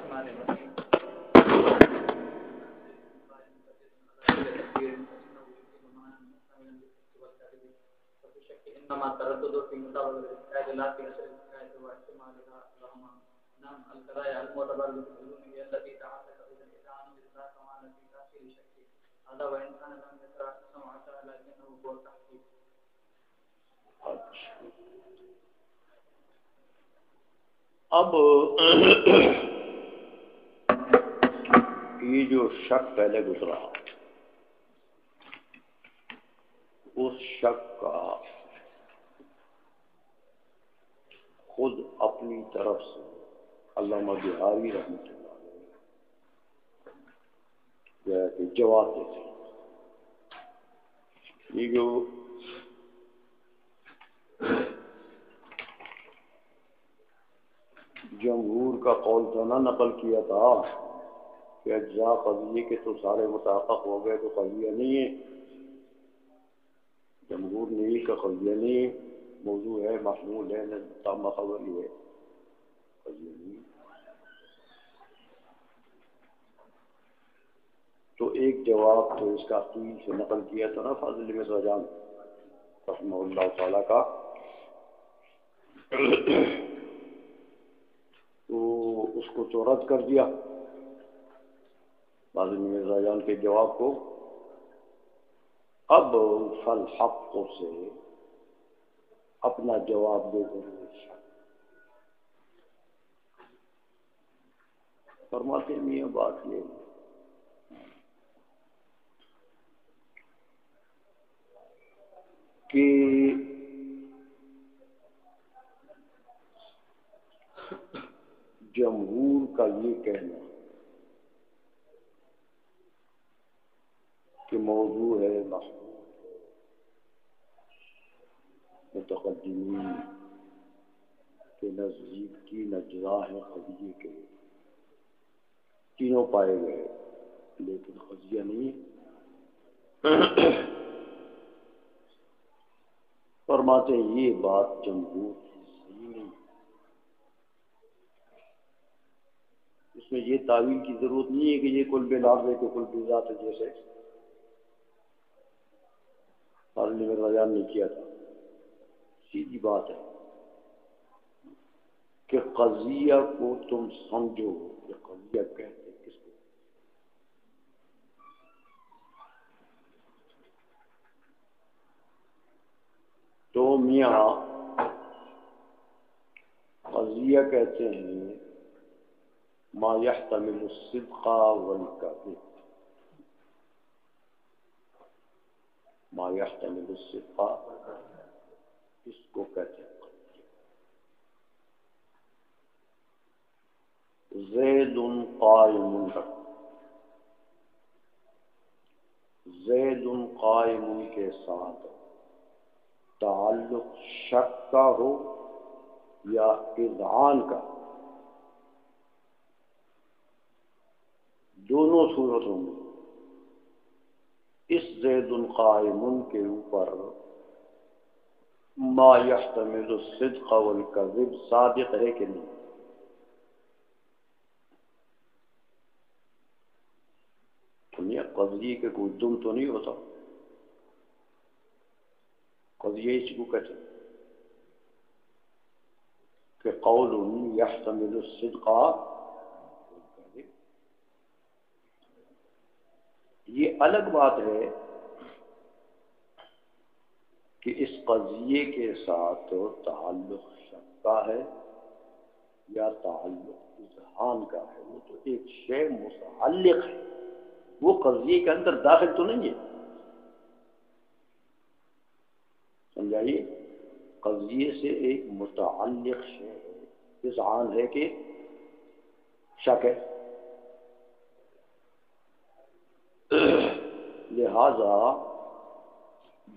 الرحمن الرحيم انما تردد في مطابقه الحكايه لا في نشر الحكايه واحتمالها لهما نعم القضايا المعتبر بالعلوم هي التي تعلق بالاذعان بالله كما في تاثير شك هذا وان كان لم يقرا سمعته لكنه هو تحقيق. اب یہ جو شک پہلے گزرا اس شک کا خود اپنی طرف سے علامہ بہاری رحمۃ اللہ علیہ کہ جواب دیتے ہیں. یہ جو جمہور کا قول تھا نا نقل کیا تھا کہ اجزاء قضیے کے تو سارے متحقق ہو گئے تو قضیہ نہیں ہے. جمہور نہیں کا قضیہ نہیں موضوع ہے محمول ہے تامہ خبری ہے قضیہ نہیں. تو ایک جواب تو اس کا طویل سے نقل کیا تھا نا فاضل بن رجان رحمہ اللہ تعالیٰ کا. تو اس کو تو رد کر دیا فاضل بن رجان کے جواب کو. اب فالحق سے اپنا جواب دے کر فرماتے ہیں میاں بات یہ کہ جمہور کا یہ کہنا کہ موضوع ہے محمود متقدمین کے نزدیک تین اجزاء ہیں قضیے کے تینوں پائے گئے لیکن قضیہ نہیں. فرماتے ہیں یہ بات جمہور کی صحیح نہیں. اس میں یہ تعویل کی ضرورت نہیں ہے کہ یہ کل بلفظ ہے کہ کل بذات ہے جیسے فاضل بن رجان نے کیا تھا. سیدھی بات ہے کہ قضیہ کو تم سمجھو کہ قضیہ کہتے کس کو. تو میاں قضیہ کہتے ہیں ما يحتمل الصدق والكذب. ما يحتمل الصدق اس کو کہتے ہیں. زید قائم زید قائم کے ساتھ تعلق شک کا ہو یا اذعان کا دونوں صورتوں میں اس زید قائم کے اوپر ما يحتمل الصدق والكذب صادق ہے کہ نہیں. قضیے کے کوئی دم تو نہیں ہوتا. قضیہ اس کو کہتے ہیں کہ قول يحتمل الصدق والكذب. یہ الگ بات ہے کہ اس قضیے کے ساتھ تعلق شک کا ہے یا تعلق اذعان کا ہے. وہ تو ایک شے متعلق ہے وہ قضیے کے اندر داخل تو نہیں ہے. سمجھائیے قضیے سے ایک متعلق شے ہے اذعان ہے کہ شک ہے. لہذا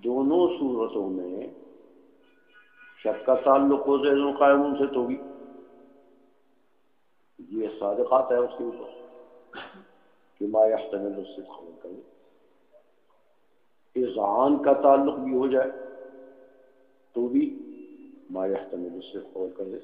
دونوں صورتوں میں شک کا تعلق ہو زید قائم سے تو بھی یہ صادقات ہے اس کے اوپر کہ ما يحتمل الصدق والكذب. اذعان کا تعلق بھی ہو جائے تو بھی ما يحتمل الصدق والكذب.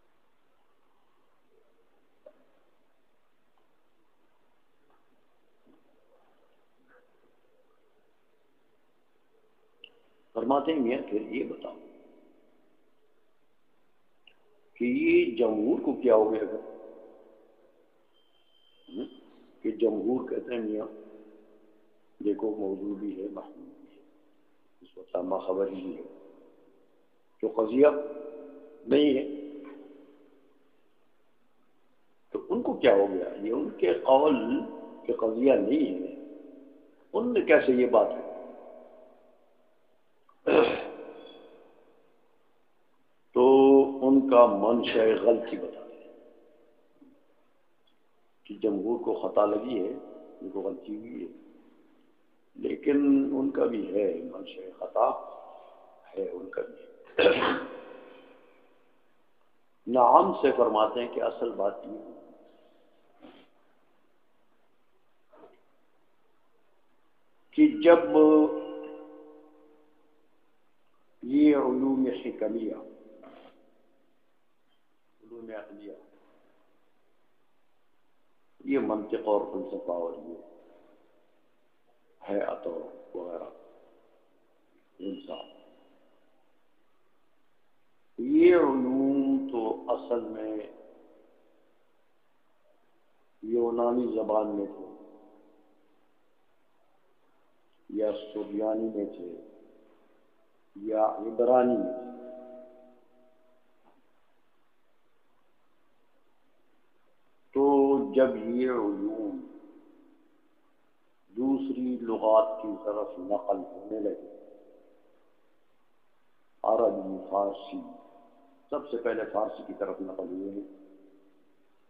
فرماتے ہیں میاں پھر یہ بتاؤ کہ یہ جمہور کو کیا ہو گیا اگر کہ جمہور کہتے ہیں میاں دیکھو موضوع بھی ہے محمود بھی ہے اس وقت تامہ خبر ہی ہے جو قضیہ نہیں ہے، تو ان کو کیا ہو گیا؟ یہ ان کے قول کہ قضیہ نہیں ہے، ان نے کیسے یہ بات ہے؟ تو ان کا منشا غلطی بتا دیں کہ جمہور کو خطا لگی ہے، ان کو غلطی ہوئی ہے، لیکن ان کا بھی ہے منشا خطا ہے، ان کا بھی ہے۔ نعم سے فرماتے ہیں کہ اصل بات یہ ہے کہ جب یہ علوم حکمیہ، علوم عقلیہ، یہ منطق اور فلسفہ اور یہ حیات اور وغیرہ انسان، یہ علوم تو اصل میں یونانی زبان میں تھے یا سریانی میں تھے یا عبرانی میں تھے، تو جب یہ علوم دوسری لغات کی طرف نقل ہونے لگے، عربی، فارسی، سب سے پہلے فارسی کی طرف نقل ہوئے ہیں،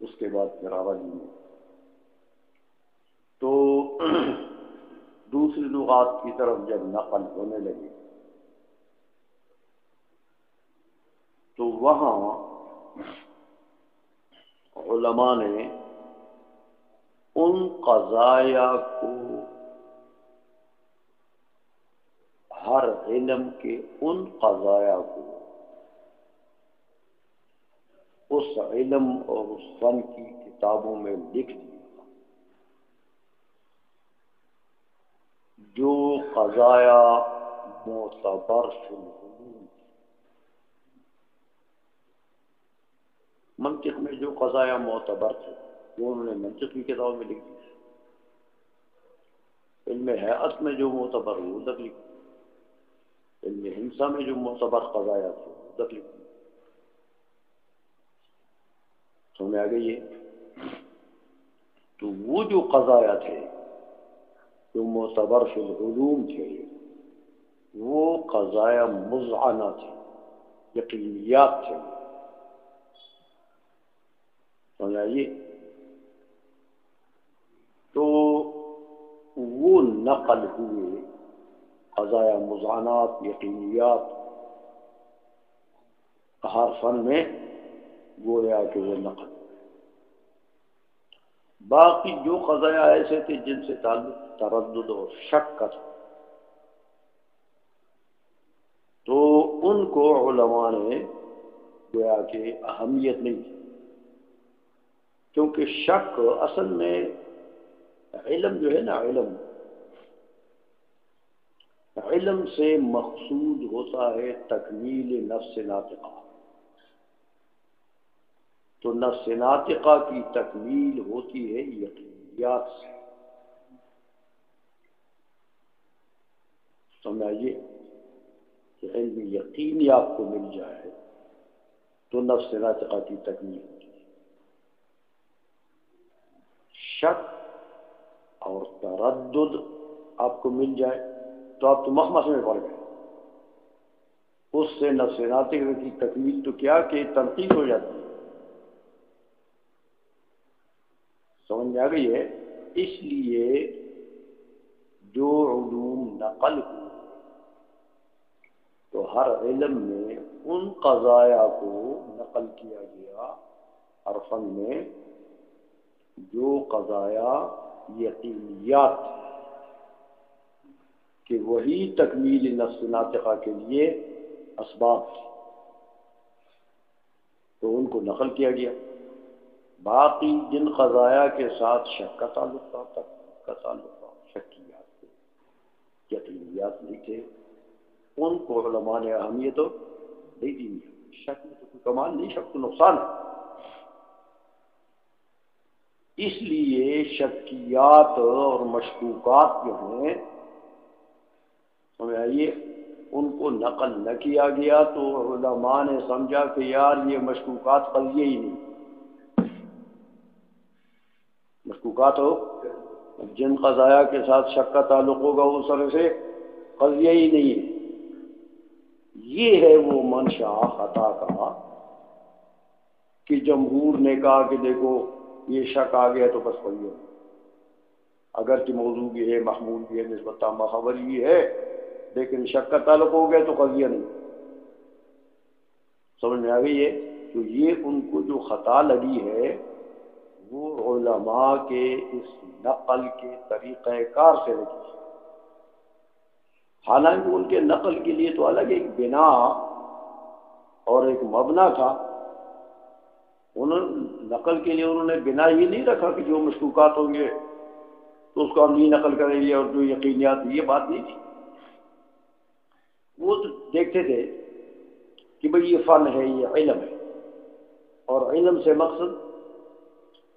اس کے بعد پھر عربی میں، تو دوسری لغات کی طرف جب نقل ہونے لگے تو وہاں علماء نے ان قضایا کو، ہر علم کے ان قضایا کو اس علم اور اس فن کی کتابوں میں لکھ دیا جو قضایا معتبر فی العلوم، منطق میں جو قضایا معتبر تھے وہ انہوں نے منطق کی کتابوں میں لکھ دی، علم حیات میں جو معتبر وہ ادھر لکھ دی، علم ہندسہ میں جو معتبر قضایا تھے وہ ادھر لکھ دی۔ سمجھ آ گئی ہے؟ تو وہ جو قضایا تھے جو معتبر فی العلوم تھے وہ قضایا مذعنہ تھے، یقینیات تھے، سمجھ آئیے؟ تو وہ نقل ہوئے قضایا مذعنات، یقینیات، ہر فن میں گویا کہ وہ نقل۔ باقی جو قضایا ایسے تھے جن سے تعلق تردد اور شک کا تھا تو ان کو علماء نے گویا کہ اہمیت نہیں دی، کیونکہ شک اصل میں علم جو ہے نا، علم سے مقصود ہوتا ہے تکمیل نفس ناطقہ، تو نفس ناطقہ کی تکمیل ہوتی ہے یقینیات سے، سمجھائیے کہ علم یقینی آپ کو مل جائے تو نفس ناطقہ کی تکمیل ہوتی ہے، شک اور تردد آپ کو مل جائے تو آپ تو مخمس میں پڑ گئے، اس سے نفس ناطقہ کی تکمیل تو کیا کہ تنقید ہو جاتی ہے، سمجھ میں آ گئی ہے؟ اس لیے جو علوم نقل ہوئے تو ہر علم میں ان قضایا کو نقل کیا گیا، ہر فن میں جو قضایا یقینیات کہ وہی تکمیل نفس ناطقہ کے لیے اسباب تھے تو ان کو نقل کیا گیا۔ باقی جن قضایا کے ساتھ شک کا تعلق تھا، تک کا تعلق تھا، شکیات تھے، یقینیات نہیں تھے، ان کو علماء نے اہمیت تو نہیں دی. شک میں تو کوئی کمال نہیں، شک تو نقصان ہے. اس لیے شکیات اور مشکوکات جو ہیں سمجھ آئیے ان کو نقل نہ کیا گیا تو علماء نے سمجھا کہ یار یہ مشکوکات قضیہ ہی نہیں. مشکوکات ہو جن قضایا کے ساتھ شک کا تعلق ہوگا اس طرح سے قضیہ ہی نہیں ہے. یہ ہے وہ منشا خطا کا کہ جمہور نے کہا کہ دیکھو یہ شک آ گیا تو بس قضیہ نہیں، اگرچہ موضوع بھی ہے، محمول بھی ہے، نسبت تامہ خبر بھی ہے، لیکن شک کا تعلق ہو گیا تو قضیہ نہیں. سمجھ میں آ گئی ہے؟ تو یہ ان کو جو خطا لگی ہے وہ علماء کے اس نقل کے طریقہ کار سے لگی. حالانکہ ان کے نقل کے لیے تو الگ ایک بنا اور ایک مبنا تھا. نقل کے لیے انہوں نے بنا یہ نہیں رکھا کہ جو مشکوکات ہوں گے تو اس کو ہم نہیں نقل کریں گے اور جو یقینیات یہ بات نہیں تھی. وہ تو دیکھتے تھے کہ بھئی یہ فن ہے، یہ علم ہے، اور علم سے مقصد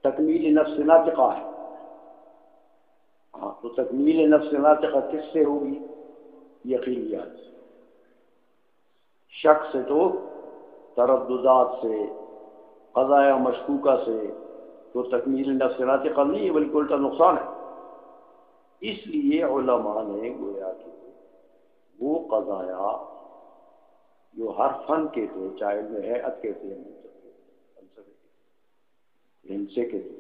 تکمیل نفس ناطقہ ہے. ہاں تو تکمیل نفس ناطقہ کس سے ہوگی؟ یقینیات سے. شک سے تو ترددات سے، قضایا مشکوکہ سے تو تکمیل نفس ناطقہ نہیں ہے بلکہ الٹا نقصان ہے. اس لیے علماء نے گویا کہ وہ قضایا جو ہر فن کے تھے، چاہے میں ہیئت کے تھے، ہندسے کے تھے،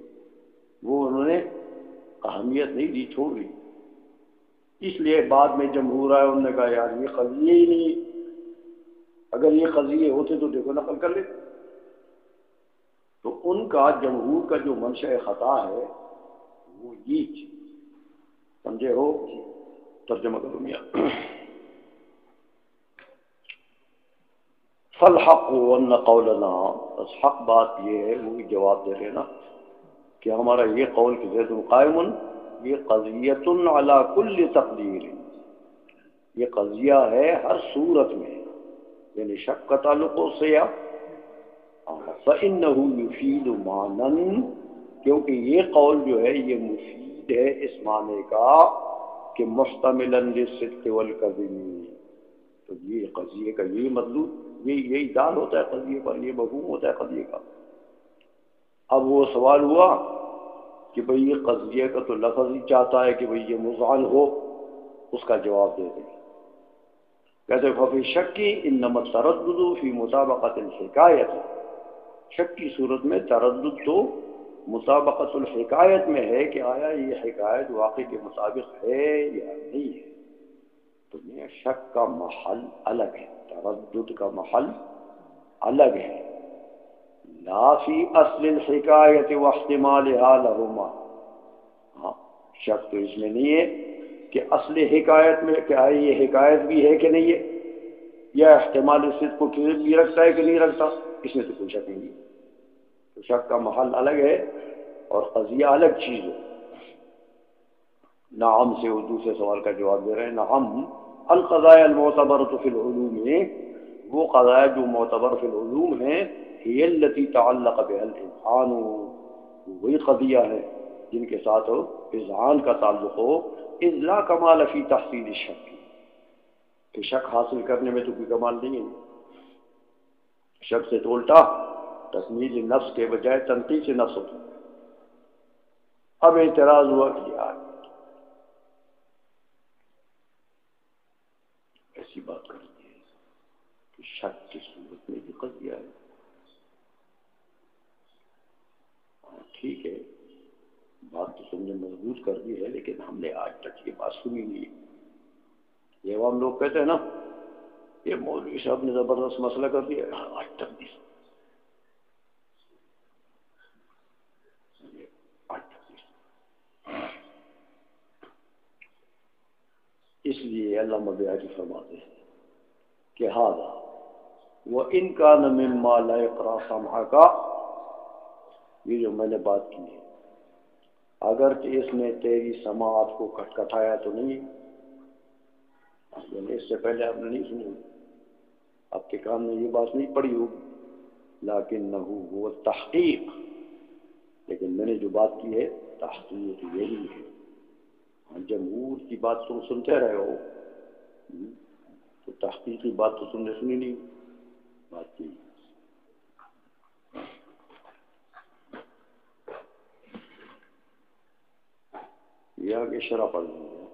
وہ انہوں نے اہمیت نہیں دی، چھوڑ دی. اس لیے بعد میں جمہور آئے، انہوں نے کہا یار یہ قضیے ہی نہیں، اگر یہ قضیے ہوتے تو دیکھو نقل کر لیتے. تو ان کا جمہور کا جو منشأ خطا ہے وہ یہ چیز سمجھے ہو. ترجمہ کروں میاں. فالحق وان قولنا، بس حق بات یہ ہے، وہی جواب دے رہے نا کہ ہمارا یہ قول کہ زید قائم، یہ قضیۃ علی کل تقدیر، یہ قضیہ ہے ہر صورت میں، یعنی شک کا تعلق ہو سے یا فإنہ یفید معنی، کیونکہ یہ قول جو ہے یہ مفید ہے اس معنی کا کہ مشتملا للصدق والکذب. تو یہ قضیے کا یہی مطلوب، یہی دال ہوتا ہے قضیے پر، یہ مفہوم ہوتا ہے قضیے کا. اب وہ سوال ہوا کہ بھئی یہ قضیے کا تو لفظ ہی چاہتا ہے کہ بھئی یہ مذعن ہو، اس کا جواب دے دیں. کہتے ففی شکی انما التردد فی مطابقت الحکایت، شک کی صورت میں تردد تو مطابقت الحکایت میں ہے کہ آیا یہ حکایت واقع کے مطابق ہے یا نہیں ہے. تو یہ شک کا محل الگ ہے، تردد کا محل الگ ہے. لا فی اصل الحکایت واحتمالها لہما، ہاں شک تو اس میں نہیں ہے کہ اصل حکایت میں کیا یہ حکایت بھی ہے کہ نہیں ہے، یا احتمال صدق کو بھی رکھتا ہے کہ نہیں رکھتا، اس میں تو کوئی شک نہیں ہے. تو شک کا محل الگ ہے اور قضیہ الگ چیز ہے. نعم سے وہ دوسرے سوال کا جواب دے رہے ہیں. نعم القضایا المعتبرۃ فی العلوم، وہ قضایا جو معتبر فی العلوم ہیں، ہی التی تعلق بها الاذعان، وہی قضیہ ہے جن کے ساتھ اذعان کا تعلق ہو. اذ لا کمال فی تحصیل الشک، کہ شک حاصل کرنے میں تو کوئی کمال نہیں ہے. شک سے تو الٹا تکمیل نفس کے بجائے تنقیص نفس ہوتا ہے. اب اعتراض ہوا کہ یار ایسی بات کرتی ہے کہ شک کی صورت میں بھی قضیہ ہے. ٹھیک ہے بات تو تم نے مضبوط کر دی ہے، لیکن ہم نے آج تک یہ بات سنی نہیں. یہ عوام لوگ کہتے ہیں نا یہ مولوی صاحب نے زبردست مسئلہ کر دیا، آج تک نہیں سنا. اس لیے علامہ بیاجی فرماتے ہیں کہ ھذا وَإِنْ كَانَ مِمَّا لَا يَقْرَأُ سَمْعَكَ، یہ جو میں نے بات کی ہے اگرچہ اس نے تیری سماعت کو کھٹکھٹایا تو نہیں، یعنی اس سے پہلے آپ نے نہیں سنی، آپ کے کام میں یہ بات نہیں پڑی ہوگی، لیکنہ هو تحقیق، لیکن میں نے جو بات کی ہے تحقیق یہی ہے۔ جمہور کی بات تم سنتے رہے ہو تو تحقیقی بات تو تم نے سنی نہیں بات کی۔ یہ آگے شرح پڑھ لیں گے۔